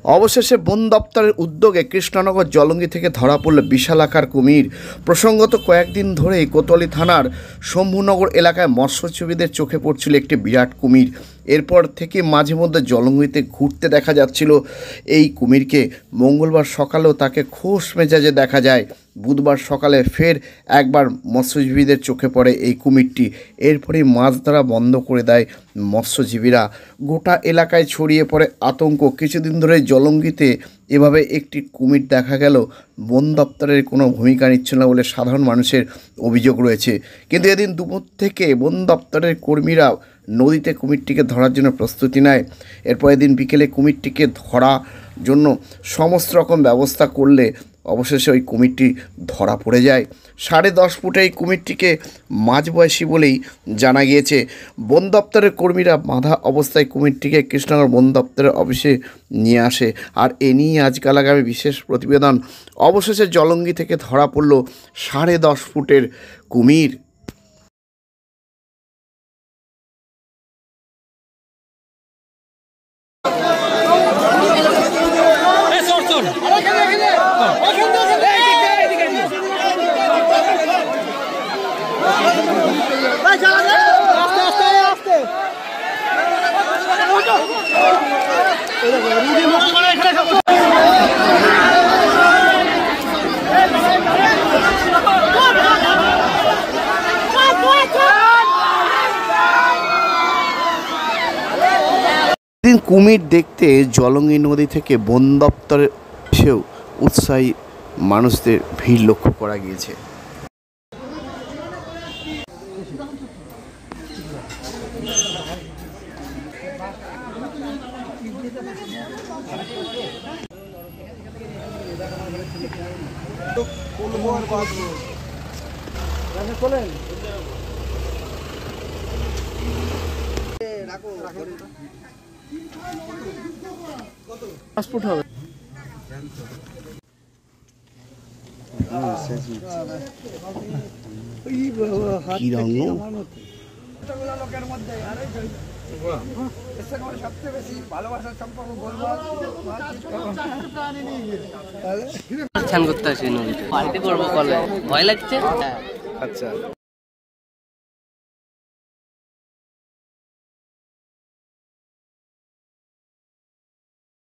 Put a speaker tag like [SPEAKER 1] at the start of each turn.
[SPEAKER 1] অবশেষে বন দপ্তরের উদ্যোগে কৃষ্ণনগর জলঙ্গি থেকে ধরা পড়ল বিশালাকার কুমির। প্রসঙ্গত কয়েকদিন ধরেই কোতোয়ালি থানার শম্ভুনগর এলাকায় মৎস্যজীবীদের চোখে পড়ছিল একটি বিরাট কুমির। এরপর থেকে মাঝে মধ্যে জলঙ্গিতে ঘুরতে দেখা যাচ্ছিল এই কুমিরকে। মঙ্গলবার সকালেও তাকে খোশ মেজাজে দেখা যায়। বুধবার সকালে ফের একবার মৎস্যজীবীদের চোখে পড়ে এই কুমিরটি। এরপরই মাছ ধরা বন্ধ করে দেয় মৎস্যজীবীরা। গোটা এলাকায় ছড়িয়ে পড়ে আতঙ্ক। কিছুদিন ধরে জলঙ্গিতে এভাবে একটি কুমির দেখা গেল, বন দপ্তরের কোনো ভূমিকা নিচ্ছে না বলে সাধারণ মানুষের অভিযোগ রয়েছে। কিন্তু এদিন দুপুর থেকে বন দপ্তরের কর্মীরা নদীতে কুমিরটিকে ধরার জন্য প্রস্তুতি নেয়। এরপর এদিন বিকেলে কুমিরটিকে ধরার জন্য সমস্ত রকম ব্যবস্থা করলে অবশেষে ওই কুমিরটি ধরা পড়ে যায়। 10.5 ফুটে এই কুমিরটিকে মাঝবয়সী বলেই জানা গিয়েছে। বন দপ্তরের কর্মীরা বাঁধা অবস্থায় কুমিরটিকে কৃষ্ণনগর বন দপ্তরের অফিসে নিয়ে আসে। আর এ নিয়ে আজকাল আগামী বিশেষ প্রতিবেদন। অবশেষে জলঙ্গি থেকে ধরা পড়ল 10.5 ফুটের কুমির। কুমির দেখতে জলঙ্গি নদী থেকে বন দপ্তরের এসেও উৎসাহী মানুষদের ভিড় লক্ষ্য করা গিয়েছে। পাসপোর্ট হবে কি রঙ লোকের মধ্যে সবচেয়ে বেশি ভালোবাসার সম্পর্ক বলবো
[SPEAKER 2] করতে আসি নদীতে পার্টি করবো কলে ভয় লাগছে।
[SPEAKER 1] আচ্ছা।